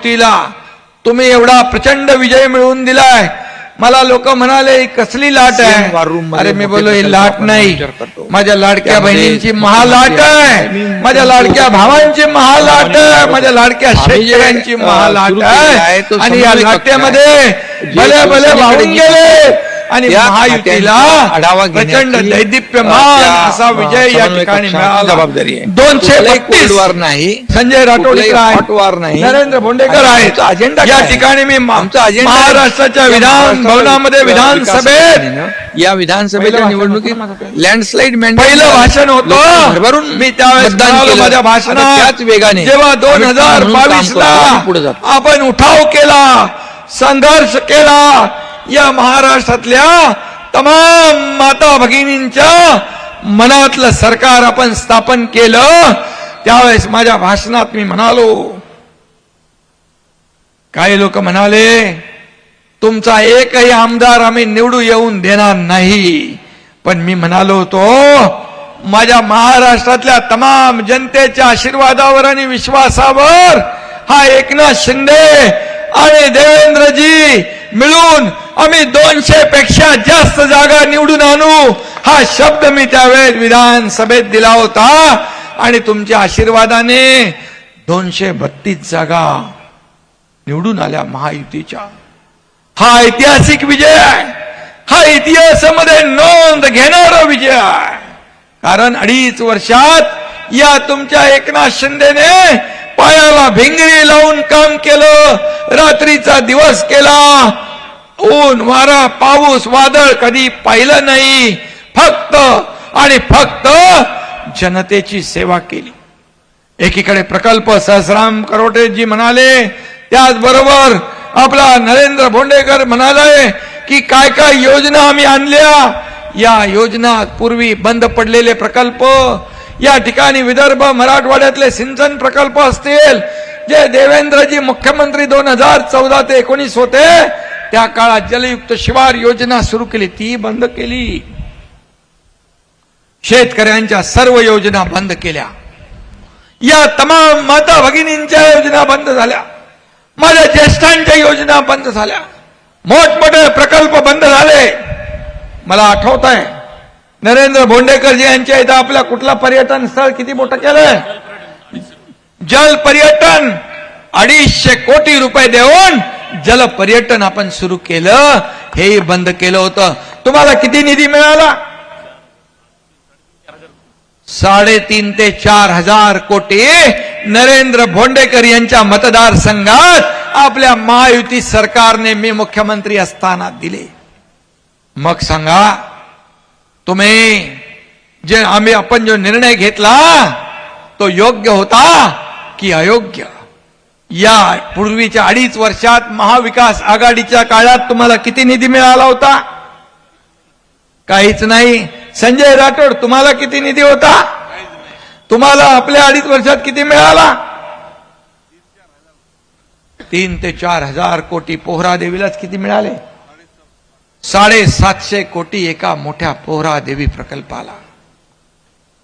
महायुतीला तुम्ही एवढा प्रचंड विजय मिळवून दिलाय. मला लोक म्हणाले कसली लाट आहे. अरे मी बोललो ही लाट नाही, माझ्या लाडक्या बहिणींची महालाट आहे, माझ्या लाडक्या भावांची महालाट आहे, माझ्या लाडक्या शेतकऱ्यांची महालाट आहे. आणि या लाटेमध्ये भले भले वाहून गेले आणि महायुतीला प्रचंड दैदिप्यमान असा विजय या ठिकाणी मिळाला. जबाबदारी आहे. 232 नाही, संजय राठोड वार नाही, नरेंद्र भोंडेकर आहेत. अजेंडा या ठिकाणी मी महाराष्ट्राच्या विधान भवनामध्ये विधानसभेत या विधानसभेच्या निवडणुकीत लँडस्लाइड पहिलं भाषण होतं. भरभरून मी त्यावेळेस माझ्या भाषणात त्याच वेगाने जेव्हा 2022 ला आपण उठाव केला, संघर्ष केला, या महाराष्ट्रातल्या तमाम माता भगिनींच्या मनातलं सरकार आपण स्थापन केलं. त्यावेळेस माझ्या भाषणात मी म्हणालो, काही लोक म्हणाले तुमचा एकही आमदार आम्ही निवडू येऊन देणार नाही. पण मी म्हणालो होतो माझ्या महाराष्ट्रातल्या तमाम जनतेच्या आशीर्वादावर आणि विश्वासावर हा एकनाथ शिंदे आणि देवेंद्रजी मिळून आम्ही 200 पेक्षा जास्त जागा निवडून आणू, हा शब्द मी त्यावेळेस विधानसभेत दिला होता. आणि तुमच्या आशीर्वादाने 232 जागा निवडून आल्या महायुतीच्या. हा ऐतिहासिक विजय आहे, हा इतिहासामध्ये नोंद घेणारा विजय आहे. कारण 2.5 वर्षात या तुमच्या एकनाथ शिंदेने पायाला भिंगरी लावून काम केलं, रात्रीचा दिवस केला, ऊन वारा पाऊस वादळ कधी पाहिलं नाही, फक्त आणि फक्त जनतेची सेवा केली. एकीकडे प्रकल्प सहस्राम करोटेजी म्हणाले, त्याचबरोबर आपला नरेंद्र भोंडेकर म्हणाले की काय काय योजना आम्ही आणल्या. या योजना पूर्वी बंद पडलेले प्रकल्प, या ठिकाणी विदर्भ मराठवाड्यातले सिंचन प्रकल्प असतील, जे देवेंद्रजी मुख्यमंत्री 2014 ते 19 होते त्या काळात जलयुक्त शिवार योजना सुरू केली, ती बंद केली. शेतकऱ्यांच्या सर्व योजना बंद केल्या. या तमाम माता भगिनींच्या योजना बंद झाल्या, माझ्या ज्येष्ठांच्या योजना बंद झाल्या, मोठमोठे प्रकल्प बंद झाले. मला आठवत आहे नरेंद्र भोंडेकरजी यांच्या इथं आपल्या कुठला पर्यटन स्थळ किती मोठं केलंय, जल पर्यटन 250 कोटी रुपये देऊन जल पर्यटन आपण सुरू केलं, हेही बंद केलं होतं. तुम्हाला किती निधी मिळाला? 3.5 ते 4 हजार कोटी नरेंद्र भोंडेकर यांच्या मतदारसंघात आपल्या महायुती सरकारने मी मुख्यमंत्री असताना दिले. मग सांगा तुम्ही आपण जो निर्णय घेतला तो योग्य होता की अयोग्य? या पूर्वीच्या 2.5 वर्षात महाविकास आघाडीच्या काळात तुम्हाला किती निधी मिळाला होता? काहीच नाही. संजय राठोड तुम्हाला किती निधी होता? तुम्हाला आपल्या 2.5 वर्षात किती मिळाला? 3 ते 4 हजार कोटी. पोहरा देवीलाच किती मिळाले? 750 कोटी एका मोठ्या पोहरा देवी प्रकल्पाला.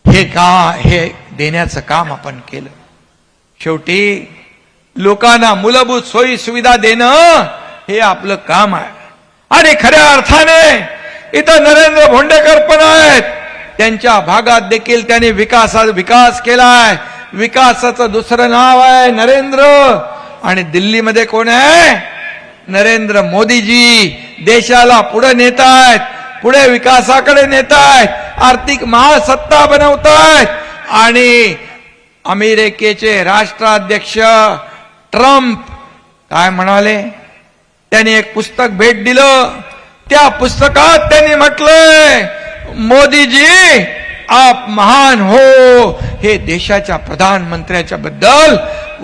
हे देण्याचं काम आपण केलं. शेवटी लोकांना मूलभूत सोयी सुविधा देणं हे आपलं काम आहे. आणि खऱ्या अर्थाने इथं नरेंद्र भोंडेकर पण आहेत, त्यांच्या भागात देखील त्यांनी विकास केलाय. विकासाचं दुसरं नाव आहे नरेंद्र. आणि दिल्लीमध्ये कोण आहे? नरेंद्र मोदीजी. देशाला पुढे नेतायत, पुढे विकासाकडे नेतायत, आर्थिक महासत्ता बनवतायत. आणि अमेरिकेचे राष्ट्राध्यक्ष ट्रम्प काय म्हणाले? त्यांनी एक पुस्तक भेट दिलं. त्या पुस्तकात त्यांनी म्हटलंय, मोदीजी आप महान हो. हे देशाच्या प्रधानमंत्र्याच्या बद्दल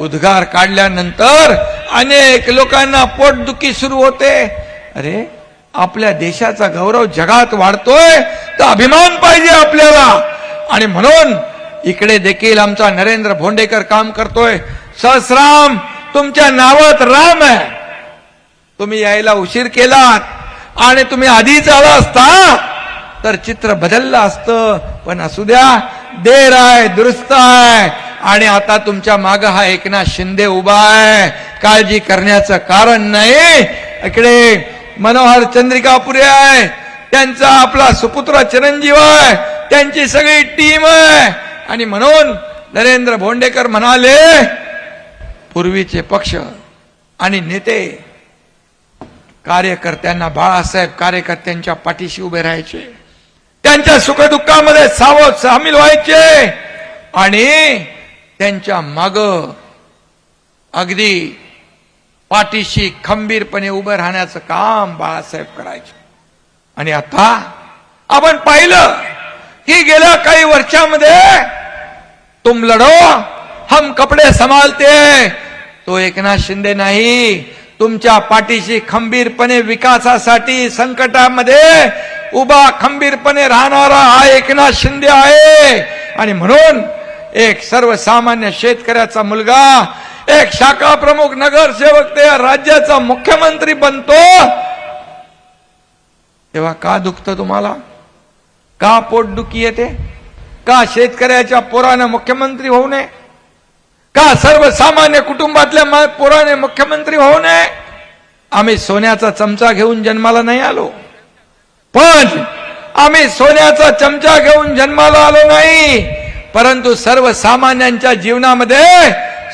उद्गार काढल्यानंतर अनेक लोकांना पोटदुखी सुरू होते. अरे आपल्या देशाचा गौरव जगात वाढतोय तर अभिमान पाहिजे आपल्याला. आणि म्हणून इकडे देखील आमचा नरेंद्र भोंडेकर काम करतोय. सहस्राम तुमच्या नावात राम आहे. तुम्ही यायला उशीर केलात आणि तुम्ही आधीच आला असता तर चित्र बदललं असतं. पण असू द्या, देर आहे दुरुस्त आहे. आणि आता तुमच्या मागे हा एकनाथ शिंदे उभा आहे. काळजी करण्याचं कारण नाही. इकडे मनोहर चंद्रिकापुरे आहे, त्यांचा आपला सुपुत्र चिरंजीव आहे, त्यांची सगळी टीम आहे. आणि म्हणून नरेंद्र भोंडेकर म्हणाले, पूर्वीचे पक्ष आणि नेते कार्यकर्त्यांना, बाळासाहेब कार्यकर्त्यांच्या पाठीशी उभे राहायचे, त्यांच्या सुखदुःखामध्ये सामील व्हायचे आणि त्यांच्या माग अगदी पाठीशी खंबीरपणे उभं राहण्याचं काम बाळासाहेब करायचे. आणि आता आपण पाहिलं की गेल्या काही वर्षामध्ये तुम लढो हम कपडे संभालते, तो एकनाथ शिंदे नाही, तुमच्या पाठीशी खंबीरपणे विकासासाठी संकटामध्ये उभा खंबीरपणे राहणारा हा एकनाथ शिंदे आहे. आणि म्हणून एक सर्वसामान्य शेतकऱ्याचा मुलगा, एक शाखा प्रमुख नगरसेवक ते राज्याचा मुख्यमंत्री बनतो, तेव्हा का दुखतं तुम्हाला? का पोटदुखी येते? का शेतकऱ्याच्या पोराने मुख्यमंत्री होऊ नये? का सर्वसामान्य कुटुंबातल्या पोराने मुख्यमंत्री होऊ नये? आम्ही सोन्याचा चमचा घेऊन जन्माला नाही आलो, पण आम्ही सोन्याचा चमचा घेऊन जन्माला आलो नाही, परंतु सर्वसामान्यांच्या जीवनामध्ये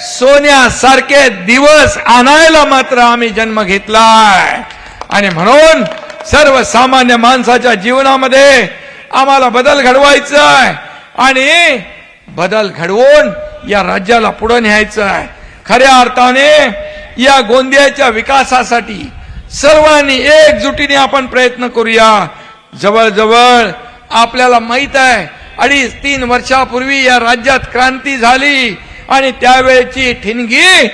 सोन्यासारखे दिवस आणायला मात्र आम्ही जन्म घेतलाय. आणि म्हणून सर्वसामान्य माणसाच्या जीवनामध्ये आम्हाला बदल घडवायचा आहे आणि बदल घडवून या राज्याला पुढे न्यायचं आहे. खऱ्या अर्थाने या गोंदियाच्या विकासासाठी सर्वांनी एकजुटीने आपण प्रयत्न करूया. जवळजवळ आपल्याला माहित आहे 2.5-3 वर्षापूर्वी या राज्यात क्रांती झाली आणि त्यावेळेची ठिणगी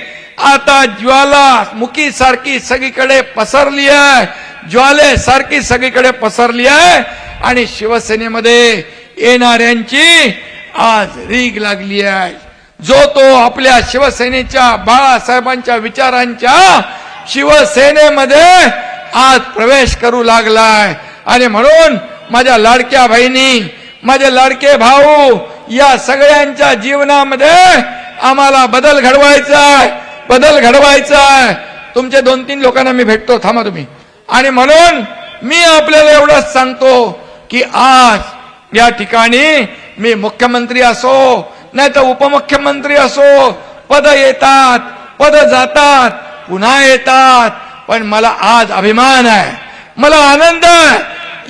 आता ज्वालामुखी सारखी सगळीकडे पसरली आहे, ज्वालेसारखी सगळीकडे पसरली आहे. आणि शिवसेनेमध्ये येणाऱ्यांची आज रीग लागली आहे. जो तो आपल्या शिवसेनेच्या, बाळासाहेबांच्या विचारांच्या शिवसेनेमध्ये आज प्रवेश करू लागलाय. आणि म्हणून माझ्या लाडक्या बहिणी, माझे लाडके भाऊ, या सगळ्यांच्या जीवनामध्ये आम्हाला बदल घडवायचा आहे, बदल घडवायचा आहे. तुमचे 2-3 लोकांना मी भेटतो, थांबा तुम्ही. आणि म्हणून मी आपल्याला एवढंच सांगतो की आज या ठिकाणी मी मुख्यमंत्री असो नाही तर उपमुख्यमंत्री असो, पद येतात, पद जातात, पुन्हा येतात, पण मला आज अभिमान आहे, मला आनंद आहे.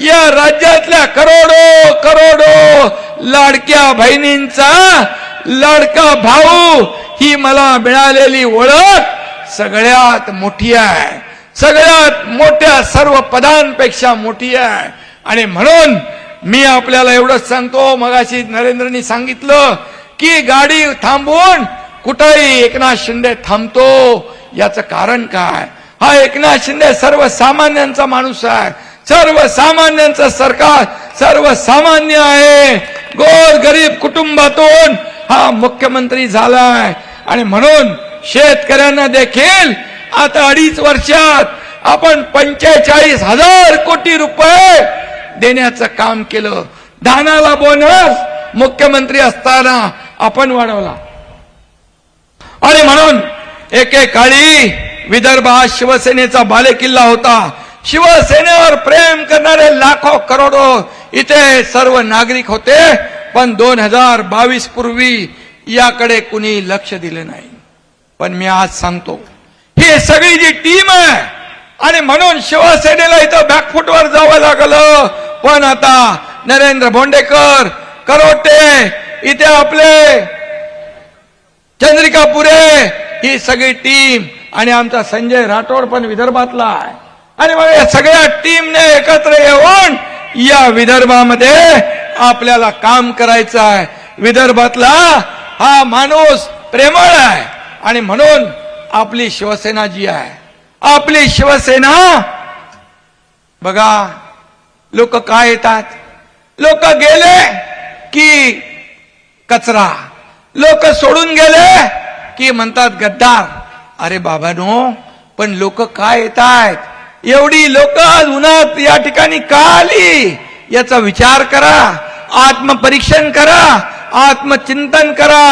या राज्यातल्या करोडो करोडो लाडक्या बहिणींचा लाडका भाऊ ही मला मिळालेली ओळख सगळ्यात मोठी आहे, सगळ्यात मोठ्या सर्व पदांपेक्षा मोठी आहे. आणि म्हणून मी आपल्याला एवढंच सांगतो, मगाशी नरेंद्रनी सांगितलं की गाडी थांबवून कुठेही एकनाथ शिंदे थांबतो, याचं कारण काय? हा एकनाथ शिंदे सर्वसामान्यांचा माणूस आहे, सर्वसामान्यांचं सरकार सर्वसामान्य आहे. गोर गरीब कुटुंबातून हा मुख्यमंत्री झालाय. आणि म्हणून शेतकऱ्यांना देखील आता 2.5 वर्षात आपण 45,000 कोटी रुपये देण्याचं काम केलं. धानाला बोनस मुख्यमंत्री असताना आपण वाढवला. आणि म्हणून एकेकाळी विदर्भ हा शिवसेनेचा बालेकिल्ला होता. शिवसेनेवर प्रेम करणारे लाखो करोडो इथे सर्व नागरिक होते, पण 2022 पूर्वी याकडे कुणी लक्ष दिले नाही. पण मी आज सांगतो, ही सगळी जी टीम आहे, आणि म्हणून शिवसेनेला इथं बॅकफुटवर जावं लागलं. पण आता नरेंद्र भोंडेकर, करोटे, इथे आपले चंद्रिकापुरे, ही सगळी टीम, आणि आमचा संजय राठोड पण विदर्भातला आहे. आणि मग या सगळ्या टीमने एकत्र येऊन या विदर्भामध्ये आपल्याला काम करायचं आहे. विदर्भातला हा माणूस प्रेमळ आहे. आणि म्हणून आपली शिवसेना जी आहे, आपली शिवसेना बघा, लोक काय येतात, लोक गेले की कचरा, लोक सोडून गेले की म्हणतात गद्दार. अरे बाबांनो, पण लोक काय येतात, एवढी लोक आज उन्हात या ठिकाणी का आली, याचा विचार करा, आत्मपरीक्षण करा, आत्मचिंतन करा.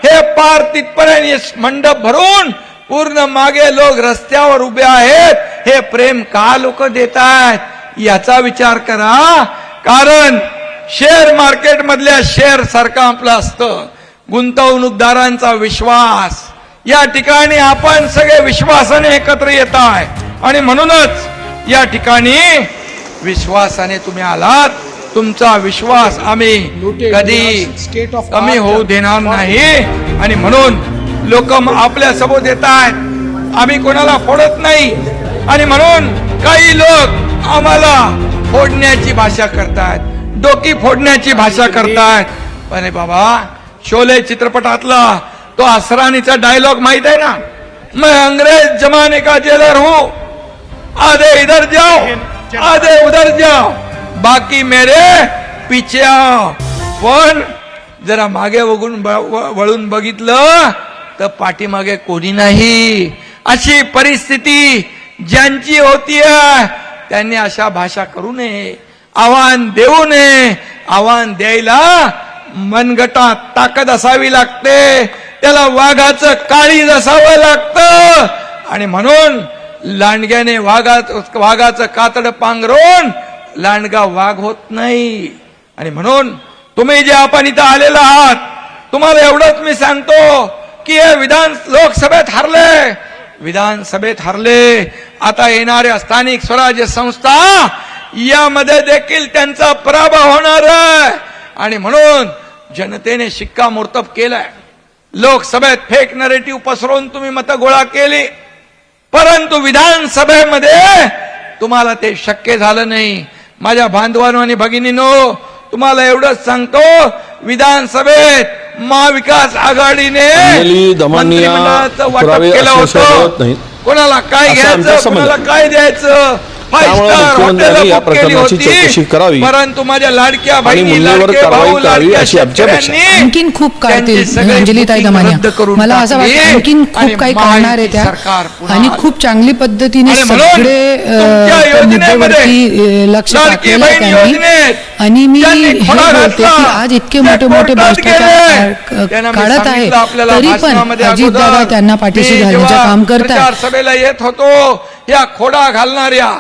हे पार तिथपर्यंत मंडप भरून पूर्ण मागे लोक रस्त्यावर उभे आहेत, हे प्रेम का लोक देत आहेत याचा विचार करा. कारण शेअर मार्केट मधल्या शेअर सारखं आपलं असतं. गुंतवणूकदारांचा विश्वास, या ठिकाणी आपण सगळे विश्वासाने एकत्र येत आहे आणि म्हणूनच या ठिकाणी विश्वासाने तुम्ही आलात. तुमचा विश्वास आम्ही कधी कमी होऊ देणार नाही आणि म्हणून लोक आपल्या सोबत येत आहेत. आम्ही कोणाला फोडत नाही आणि म्हणून काही लोक आम्हाला फोडण्याची भाषा करतायत, डोकी फोडण्याची भाषा करतायत. पण बाबा, शोले चित्रपटातला तो असरानीचा डायलॉग माहित आहे ना, मैं अंग्रेज जमाने का जेलर हूं, आधे इधर जाओ आधे उधर जाओ, बाकी मेरे पीछे आओ. पण जरा मागे वळून बघितलं तर पाठीमागे कोणी नाही. अशी परिस्थिती ज्यांची होतीये त्यांनी अशा भाषा करू नये, आव्हान देऊ नये. आव्हान द्यायला मनगटात ताकद असावी लागते, त्याला वाघाचं काळीज असावं लागतं. आणि म्हणून लांडग्याने वाघाचं कातड पांघरून लांडगा वाघ होत नाही. आणि म्हणून तुम्ही जे आपण इथं आलेला आहात, तुम्हाला एवढंच मी सांगतो की हे लोकसभेत हरले, विधानसभेत हरले, आता येणाऱ्या स्थानिक स्वराज्य संस्था यामध्ये देखील त्यांचा पराभव होणार आहे. आणि म्हणून जनतेने शिक्कामोर्तब केलाय. लोकसभेत फेक नरेटिव्ह पसरवून तुम्ही मतं गोळा केली, परंतु विधानसभेमध्ये तुम्हाला ते शक्य झालं नाही. माझ्या बांधवांनो आणि भगिनींनो, तुम्हाला एवढंच सांगतो, विधानसभेत महाविकास आघाडीने मंत्रिमंडळाचं वाटप केलं होतं. कोणाला काय घ्यायचं, कोणाला काय द्यायचं, परंतु माझ्या लाडक्या बहिणी, लाडके भाऊ, लाडक्या शेतकऱ्यांनी आणखीन खूप काढतील अंजलीताई दमानिया. मला असं वाटतं आणखीन खूप काही काढणार आहे त्या, आणि खूप चांगली पद्धतीने सगळे मुद्द्यावरती लक्ष टाकलेलं आहे त्यांनी. आणि मी हे बोलते की आज इतके मोठे मोठे भ्रष्टाचार काढत आहे, तरी पण अजितदादा त्यांना पाठीशी घालण्याचं काम करतात. सभेला येत होतो, या खोडा घालणाऱ्या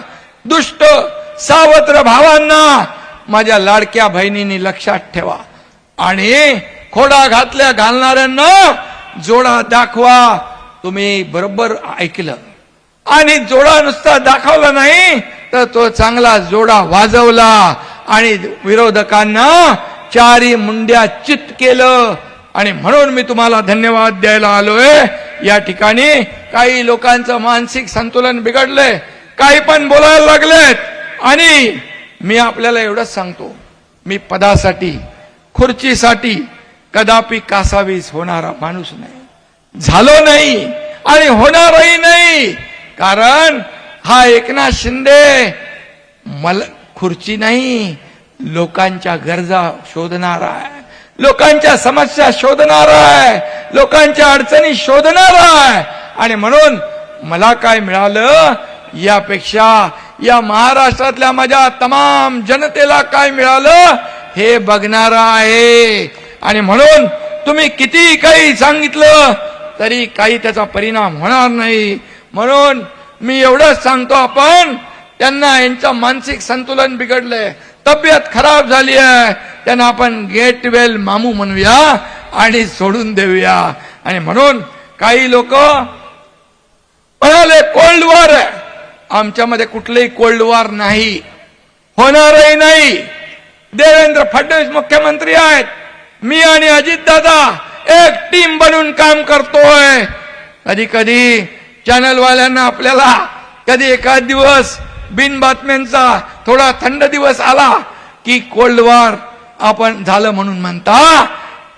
दुष्ट सावत्र भावांना माझ्या लाडक्या बहिणींनी लक्षात ठेवा. आणि खोडा घालणाऱ्यांना जोडा दाखवा. तुम्ही बरोबर ऐकलं, आणि जोडा नुसता दाखवला नाही तर तो चांगला जोडा वाजवला आणि विरोधकांना चारी मुंड्या चित केलं. आणि म्हणून मी तुम्हाला धन्यवाद द्यायला आलोय. या ठिकाणी काही लोकांचं मानसिक संतुलन बिघडलंय, काही पण बोलायला लागलेत. आणि मी आपल्याला एवढंच सांगतो, मी पदासाठी, खुर्चीसाठी कदापि कासावीस होणारा माणूस नाही, झालो नाही आणि होणारही नाही. कारण हा एकनाथ शिंदे मला खुर्ची नाही, लोकांच्या गरजा शोधणारा आहे, लोकांच्या समस्या शोधणारा आहे, लोकांच्या अडचणी शोधणारा आहे. आणि म्हणून मला काय मिळालं यापेक्षा या महाराष्ट्रातल्या माझ्या तमाम जनतेला काय मिळालं हे बघणारा आहे. आणि म्हणून तुम्ही किती काही सांगितलं तरी काही त्याचा परिणाम होणार नाही. म्हणून मी एवढंच सांगतो, आपण त्यांना यांचं मानसिक संतुलन बिघडलंय, तब्येत खराब झाली आहे, त्यांना आपण गेट वेल मामू म्हणूया आणि सोडून देऊया. आणि म्हणून काही लोक म्हणाले कोल्ड वॉर आहे. आमच्यामध्ये कुठलेही कोल्ड वॉर नाही, होणारही नाही. देवेंद्र फडणवीस मुख्यमंत्री आहेत, मी आणि अजितदादा एक टीम बनून काम करतोय. कधी कधी चॅनलवाल्यांना आपल्याला कधी एखाद दिवस बिन बातम्यांचा थोडा थंड दिवस आला की कोल्ड वॉर आपण झालं म्हणून म्हणता,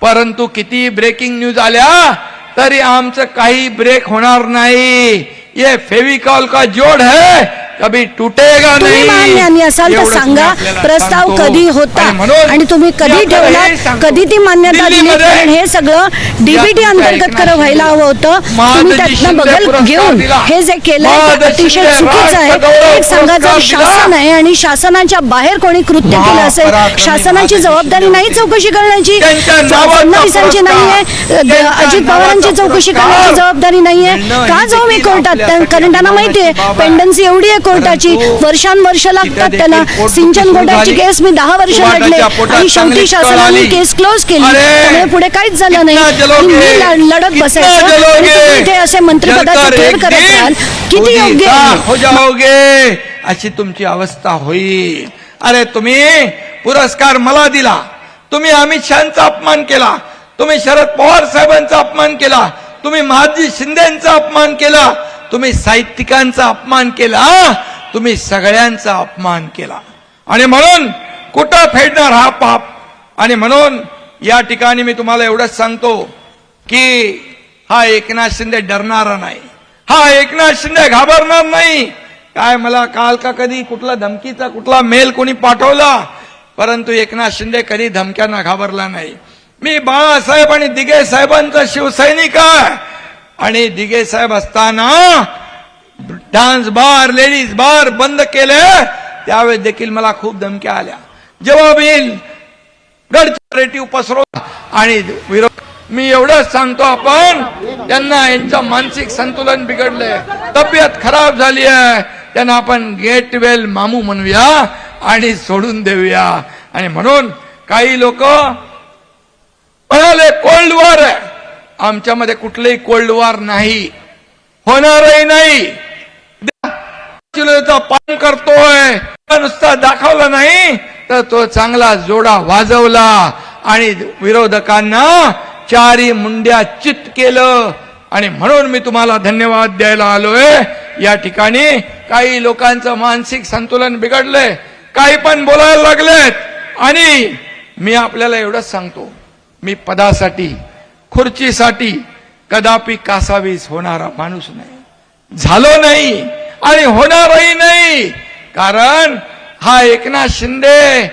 परंतु किती ब्रेकिंग न्यूज आल्या तरी आमचं काही ब्रेक होणार नाही. ये फेविकॉल का जोड है, कभी टूटेगा तुम्ही नहीं. मान्यानी असाल तर एवढंच मी सांगा आपल्याला प्रस्ताव सांगतो. कधी होता आणि म्हणून आणि तुम्ही मी कधी आपल्याला हे ठेवलात, सांगतो. कधी ती मान्यता दिली, दिल्लीमध्ये कारण हे सगळं डीबीटी या अंतर्गत तुमच्या खरं व्हायला हवं होतं. तुम्ही महादजी त्यातनं शिंदे बगल पुरस्कार घेऊन दिला. हे जे केलंय ते महादजी अतिशय शिंदे चुकीचं आहे. राष्ट्रगौरव एक सांगा, जर पुरस्कार दिला. शासन आहे आणि शासनाच्या बाहेर कोणी कृत्य केलं असेल, महापराक्रमी शासनाची महादजी जबाबदारी शिंदे नाही होते. चौकशी करण्याची, त्यांच्या नावाचा फडणवीसांची पुरस्कार, नाहीये, त्यांच्या अजित पवारांची नावाचा चौकशी पुरस्कार करण्याची जबाबदारी नाहीये. मिळणं का ही जाऊ मी देखील कोर्टात? आपल्यासाठी कारण त्यांना माहितीये अभिमानाची बाब आहे. पेंडन्सी एवढी आहे कोर्टाची, परंतु वर्षानुवर्ष लागतात तिथे त्याला. देखील पोटदुखी सिंचन सुरू बोर्डाची झाली. केस मी 10 वर्ष उभाटाच्या लढले पोटात आणि शेवटी चांगलीच कळ शासनाने आली. केस क्लोज केली. अरे, त्यामुळे पुढे काहीच झालं नाही. कितना जलोगे? आणि मी लढत कितना बसायचं आणि जलोगे? तुम्ही इथे असे मंत्रिपदाचा जलकर खेळ एक करत दिन राहाल. किती खुदी योग्य आहे? राख हो जाओगे अशी तुमची अवस्था होईल. अरे तुम्ही पुरस्कार मला दिला, तुम्ही अमित शहाचा अपमान केला, तुम्ही शरद पवार साहेबांचा अपमान केला, तुम्ही महादजी शिंदेचा अपमान केला, तुम्ही साहित्यिकांचा अपमान केला, तुम्ही सगळ्यांचा अपमान केला. आणि म्हणून कुठं फेडणार हा पाप? आणि म्हणून या ठिकाणी मी तुम्हाला एवढंच सांगतो की हा एकनाथ शिंदे डरणारा नाही, हा एकनाथ शिंदे घाबरणार नाही. काय मला काल का कधी कुठला धमकीचा कुठला मेल कोणी पाठवला, परंतु एकनाथ शिंदे कधी धमक्यांना घाबरला नाही. मी बाळासाहेब आणि दिघे साहेबांचा शिवसैनिक आहे. आणि दिघे साहेब असताना डान्स बार, लेडीज बार बंद केले, त्यावेळेस देखील मला खूप धमक्या आल्या. जेव्हा मी गडचिरोली पसरवला आणि विरोध, मी एवढंच सांगतो, आपण त्यांना यांचं मानसिक संतुलन बिघडलंय, तब्येत खराब झाली आहे, त्यांना आपण गेट वेल मामू म्हणूया आणि सोडून देऊया. आणि म्हणून काही लोक म्हणाले कोल्ड वॉर आहे. आमच्यामध्ये कुठलंही कोल्ड वॉर नाही, होणारही नाही. पान करतोय नुसता दाखवला नाही तर तो चांगला जोडा वाजवला आणि विरोधकांना चारी मुंड्या चित केलं. आणि म्हणून मी तुम्हाला धन्यवाद द्यायला आलोय. या ठिकाणी काही लोकांचं मानसिक संतुलन बिघडलंय, काही पण बोलायला लागलेत. आणि मी आपल्याला एवढंच सांगतो, मी पदासाठी खुर्चीसाठी कदापि कासावीस होणारा माणूस नाही, झालो नाही आणि होणारही नाही. कारण हा एकनाथ शिंदे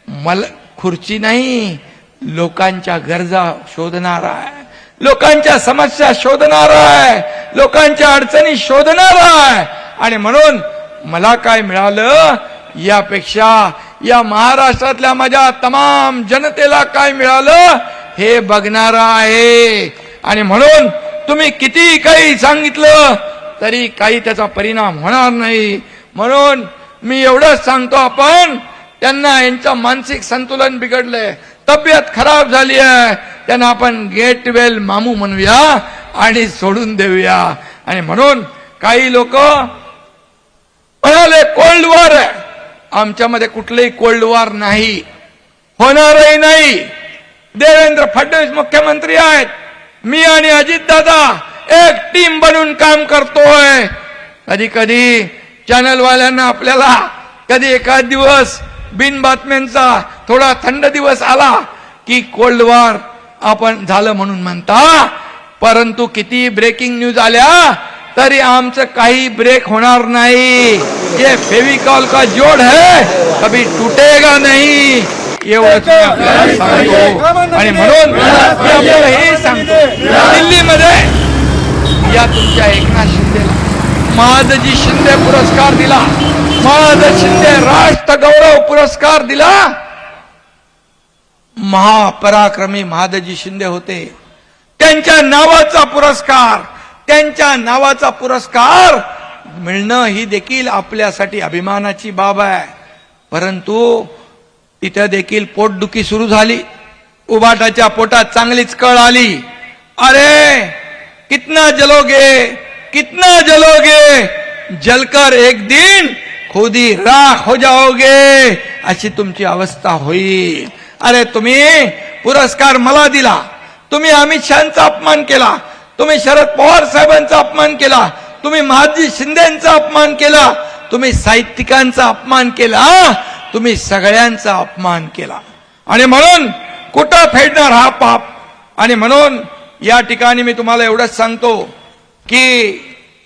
मला खुर्ची नाही, लोकांच्या गरजा शोधणारा आहे, लोकांच्या समस्या शोधणारा आहे, लोकांच्या अडचणी शोधणारा आहे. आणि म्हणून मला काय मिळालं यापेक्षा या महाराष्ट्रातल्या माझ्या तमाम जनतेला काय मिळालं हे बघणारा आहे. आणि म्हणून तुम्ही किती काही सांगितलं तरी काही त्याचा परिणाम होणार नाही. म्हणून मी एवढंच सांगतो, आपण त्यांना यांचं मानसिक संतुलन बिघडलंय, तब्येत खराब झाली आहे, त्यांना आपण गेट वेल मामू म्हणूया आणि सोडून देऊया. आणि म्हणून काही लोक म्हणाले कोल्ड वॉर आहे. आमच्यामध्ये कुठलंही कोल्ड वॉर नाही, होणारही नाही. देवेंद्र फडणवीस मुख्यमंत्री आहेत, मी आणि अजितदादा एक टीम बनून काम करतोय. कधी कधी चॅनलवाल्यांना आपल्याला कधी एखाद दिवस बिन बातम्यांचा थोडा थंड दिवस आला की कोल्ड वॉर आपण झालं म्हणून म्हणता, परंतु किती ब्रेकिंग न्यूज आल्या तरी आमचं काही ब्रेक होणार नाही. ये फेविकॉल का जोड है, कभी टूटेगा नहीं. एवढंच मी आपल्याला सांगतो. आणि म्हणून मी आपल्याला हे सांगतो, दिल्लीमध्ये या तुमच्या एकनाथ शिंदेला महादजी शिंदे पुरस्कार दिला, महादजी शिंदे राष्ट्रगौरव पुरस्कार दिला. महापराक्रमी महादजी शिंदे होते, त्यांच्या नावाचा पुरस्कार, त्यांच्या नावाचा पुरस्कार मिळणं ही देखील आपल्यासाठी अभिमानाची बाब आहे. परंतु तिथे देखील पोटदुखी सुरू झाली, उबाटाच्या पोटात चांगलीच कळ आली. अरे कितना जलोगे, कितना जलोगे, जलकर एक दिन खुदी राख हो जाओगे अशी तुमची अवस्था होईल. अरे तुम्ही पुरस्कार मला दिला, तुम्ही अमित शहाचा अपमान केला, तुम्ही शरद पवार साहेबांचा अपमान केला, तुम्ही महादजी शिंदेचा अपमान केला, तुम्ही साहित्यिकांचा अपमान केला, तुम्ही सगळ्यांचा अपमान केला. आणि म्हणून कुठं फेडणार हा पाप? आणि म्हणून या ठिकाणी मी तुम्हाला एवढंच सांगतो की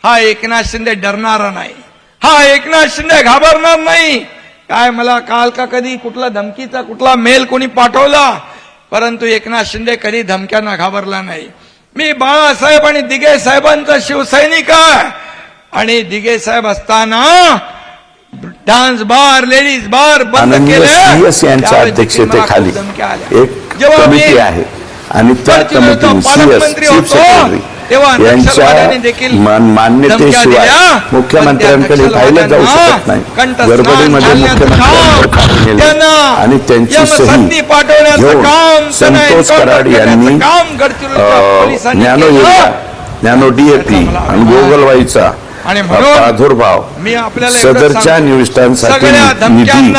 हा एकनाथ शिंदे डरणारा नाही, हा एकनाथ शिंदे घाबरणार नाही. काय मला काल का कधी कुठला धमकीचा कुठला मेल कोणी पाठवला, परंतु एकनाथ शिंदे कधी धमक्यांना घाबरला नाही. मी बाळासाहेब आणि दिघे साहेबांचा शिवसैनिक आहे. आणि दिघे साहेब असताना डान्स बार लेडीज बार बंद केले. CS यांच्या अध्यक्षतेखाली एक कमिटी आहे आणि त्या कमिटीने CS चीफ सेक्रेटरी यांच्या मान्यतेशिवाय मुख्यमंत्र्यांकडे पाहिलं जाऊ शकत नाही. गडबडीमध्ये मुख्यमंत्र्यांकडे नेले आणि त्यांची सही घेऊन संतोष कराड यांनी नॅनो युरिया, नॅनो DAP आणि गोगलवाईचा आणि प्रादुर्भाव मी आपल्याला सदरच्या निविष्ठांसाठी निधी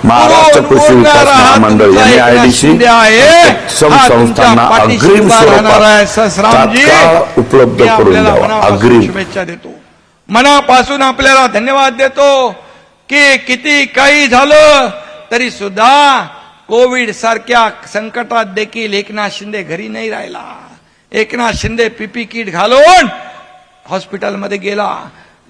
महाराष्ट्र कृषी विकास महामंडळ यांनी IDC संस्थांना अग्रिम स्वरूपात तात्काळ उपलब्ध करून द्यावा. अग्रिम शुभेच्छा देतो, मनापासून आपल्याला धन्यवाद देतो की किती काही झालं तरी सुद्धा कोविड सारख्या संकटात देखील एकनाथ शिंदे घरी नाही राहिला. एकनाथ शिंदे PPE किट घालून हॉस्पिटलमध्ये गेला,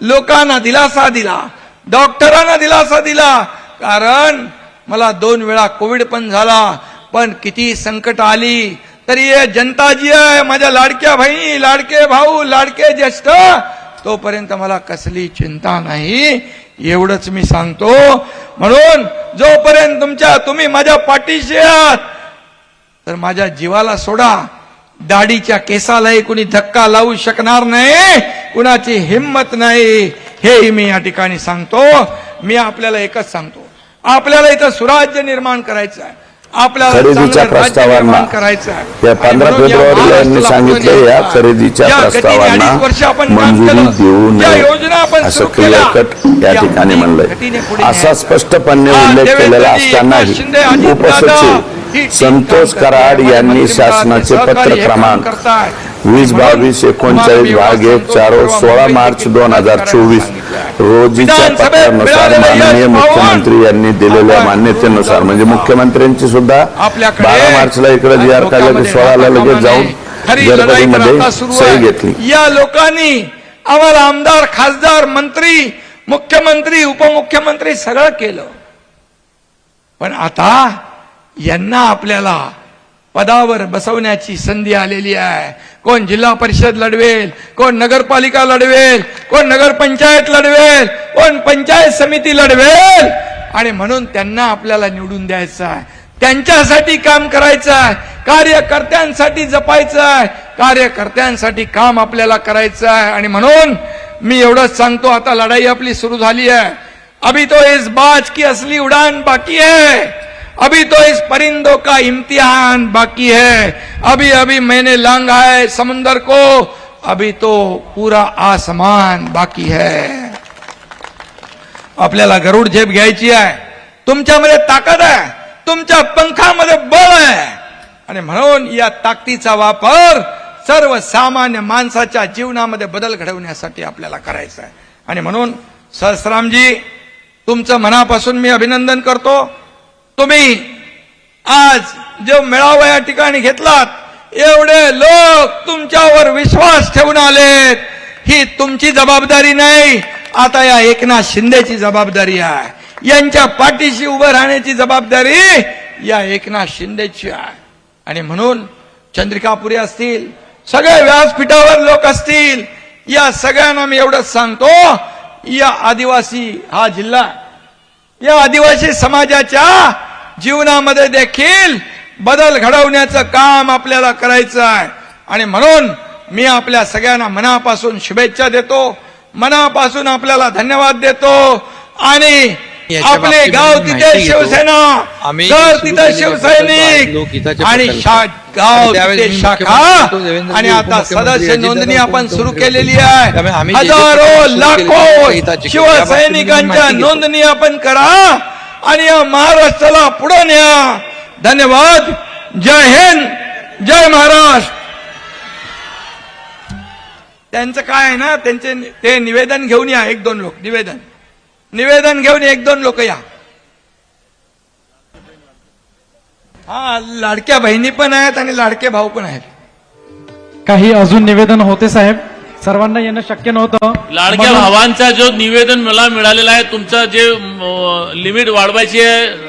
लोकांना दिलासा दिला, डॉक्टरांना दिलासा दिला. कारण मला 2 वेळा कोविड पण झाला, पण किती संकट आली तरी हे जनता जी आहे, माझ्या लाडक्या बहिणी, लाडके भाऊ, लाडके ज्येष्ठ, तोपर्यंत मला कसली चिंता नाही, एवढंच मी सांगतो. म्हणून जोपर्यंत तुम्ही माझ्या पाठीशी आहात तर माझ्या जीवाला सोडा, दाढीच्या केसालाही कुणी धक्का लावू शकणार नाही, कुणाची हिम्मत नाही, हेही मी या ठिकाणी सांगतो. मी आपल्याला एकच सांगतो, आपल्याला इथं सुराज्य निर्माण करायचं आहे, आपल्याला खरेदीच्या प्रस्तावांना या 15 फेब्रुवारीला यांनी सांगितलं या खरेदीच्या प्रस्तावांना मंजुरी देऊ नये असं क्लिअरकट या ठिकाणी म्हणलंय. असा स्पष्टपणे उल्लेख केलेला असतानाही उपसचिव संतोष कराड यांनी शासनाचे पत्र क्रमांक 2022-39 भाग 1 16 मार्च 2024 रोजीच्या पत्रानुसार माननीय मुख्यमंत्री यांनी दिलेल्या मान्यतेनुसार, म्हणजे मुख्यमंत्र्यांची सुद्धा 12 मार्चला इकडे जी आर काढलं की 16ला लगेच जाऊन गडबडीमध्ये सही घेतली. या लोकांनी आम्हाला आमदार, खासदार, मंत्री, मुख्यमंत्री, उपमुख्यमंत्री सगळं केलं, पण आता यांना आपल्याला पदावर बसवण्याची संधी आलेली आहे. कोण जिल्हा परिषद लढवेल, कोण नगरपालिका लढवेल, कोण नगरपंचायत लढवेल, कोण पंचायत समिती लढवेल, आणि म्हणून त्यांना आपल्याला निवडून द्यायचं आहे, त्यांच्यासाठी काम करायचं आहे, कार्यकर्त्यांसाठी जपायचं आहे, कार्यकर्त्यांसाठी काम आपल्याला करायचं आहे. आणि म्हणून मी एवढंच सांगतो, आता लढाई आपली सुरू झाली आहे. अभी तो इस बाज की असली उड़ान बाकी है, अभी तो इस परिंदों का इम्तिहान बाकी है, अभी अभी मैंने लांघा है समुंदर को, अभी तो पूरा आसमान बाकी है. आपल्याला गरुड झेप घ्यायची आहे, तुमच्यामध्ये ताकद आहे, तुमच्या पंखामध्ये बळ आहे, आणि म्हणून या ताकदीचा वापर सर्वसामान्य माणसाच्या जीवनामध्ये बदल घडवण्यासाठी आपल्याला करायचा आहे. आणि म्हणून सहस्रामजी, तुमचं मनापासून मी अभिनंदन करतो. तुम्ही आज जो मेळावा या ठिकाणी घेतलात, एवढे लोक तुमच्यावर विश्वास ठेवून आलेत, ही तुमची जबाबदारी नाही, आता या एकनाथ शिंदेची जबाबदारी आहे. यांच्या पाठीशी उभं राहण्याची जबाबदारी या एकनाथ शिंदेची आहे. आणि म्हणून चंद्रिकापुरी असतील, सगळे व्यासपीठावर लोक असतील, या सगळ्यांना मी एवढंच सांगतो, या आदिवासी हा जिल्हा, या आदिवासी समाजाच्या जीवनामध्ये देखील बदल घडवण्याचं काम आपल्याला करायचं आहे. आणि म्हणून मी आपल्या सगळ्यांना मनापासून शुभेच्छा देतो, मनापासून आपल्याला धन्यवाद देतो. आणि आपले गाव तिथे शिवसेना, घर तिथे शिवसैनिक, आणि गाव तिथे शाखा, आणि आता सदस्य नोंदणी आपण सुरू केलेली आहे. हजारो लाखो शिवसैनिकांच्या नोंदणी आपण करा आणि या महाराष्ट्राला पुढे न्या. धन्यवाद. जय हिंद, जय महाराष्ट्र. त्यांचं काय आहे ना, त्यांचे ते निवेदन घेऊन या, 1-2 लोक निवेदन घेऊन 1-2 लोक या. हा, लाडक्या बहिणी पण आहेत आणि लाडके भाऊ पण आहेत. काही अजून निवेदन होते साहेब. सर्वांना येणं शक्य नव्हतं. लाडक्या म्हणून भावांचा जो निवेदन मला मिळालेला आहे, तुमचं जे लिमिट वाढवायची आहे